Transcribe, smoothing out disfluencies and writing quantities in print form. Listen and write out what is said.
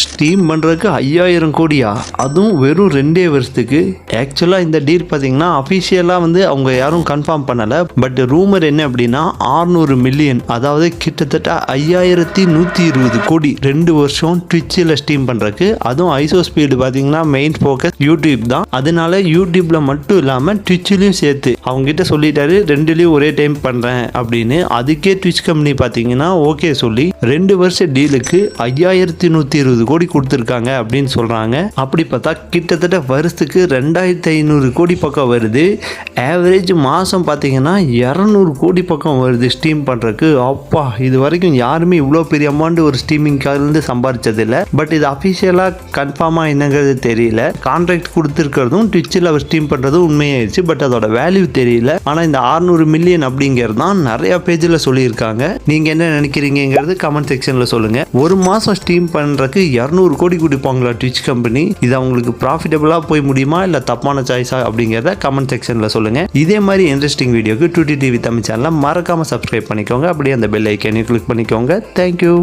Steam பண்ணுறதுக்கு 5000 கோடியா? அதுவும் வெறும் 2 வருஷத்துக்கு. ஆக்சுவலாக இந்த டீல் பார்த்தீங்கன்னா அஃபிஷியலாக வந்து அவங்க யாரும் கன்ஃபார்ம் பண்ணலை. பட் ரூமர் என்ன அப்படின்னா 600 மில்லியன், அதாவது கிட்டத்தட்ட 5120 கோடி 2 வருஷம் ட்விட்சில் ஸ்டீம் பண்ணுறதுக்கு. அதுவும் ஐசோ ஸ்பீடு பார்த்தீங்கன்னா மெயின் ஃபோக்கஸ் யூடியூப் தான். அதனால யூடியூப்ல மட்டும் இல்லாமல் ட்விட்சிலையும் சேர்த்து அவங்ககிட்ட சொல்லிட்டாரு 2லையும் ஒரே டைம் பண்ணுறேன் அப்படின்னு. அதுக்கே ட்விட்ச் கம்பெனி பார்த்தீங்கன்னா ஓகே சொல்லி 2 வருஷ டீலுக்கு 5120 கோடி கொடுத்துருக்காங்க அப்படின்னு சொல்கிறாங்க. அப்படி பார்த்தா கிட்டத்தட்ட வருஷத்துக்கு 2500 கோடி பக்கம் வருது. ஆவரேஜ் மாதம் பார்த்தீங்கன்னா 200 கோடி பக்கம் வருது ஸ்டீம் பண்ணுறதுக்கு. அப்பா, இது வரைக்கும் யாருமே இவ்வளோ பெரிய அமௌண்ட் ஒரு ஸ்டீமிங்காலேருந்து சம்பாதிச்சதில்லை. பட் இது அஃபிஷியலாக கன்ஃபார்மாக என்னங்கிறது தெரியல. கான்ட்ராக்ட் கொடுத்துருக்கிறதும் ட்விட்சில் அவர் ஸ்டீம் பண்ணுறதும் உண்மையாயிடுச்சு. பட் அதோட வேல்யூ தெரியல. ஆனால் இந்த 600 மில்லியன் அப்படிங்கிறது தான் நிறையா பேஜில் சொல்லியிருக்காங்க. நீங்கள் என்ன நினைக்கிறீங்கிறது கமெண்ட் செக்ஷனில் சொல்லுங்கள். ஒரு மாதம் ஸ்டீம் பண்ணுறதுக்கு 200 கோடி கொடுப்பாங்களா ட்விட்ச் கம்பெனி? இது அவங்களுக்கு ப்ராஃபிட்டபுளாக போய் முடியுமா இல்லை தப்பான சாய்ஸா அப்படிங்கிறத கமெண்ட் செக்ஷனில் சொல்லுங்கள். இதே மாதிரி இன்ட்ரெஸ்டிங் வீடியோக்கு 2T TV தமிழ் சேனலை மறக்காமல் சப்ஸ்கிரைப் பண்ணிக்கோங்க. அப்படியே அந்த பெல் ஐக்கானையும் கிளிக் பண்ணிக்கோங்க. தேங்க்யூ.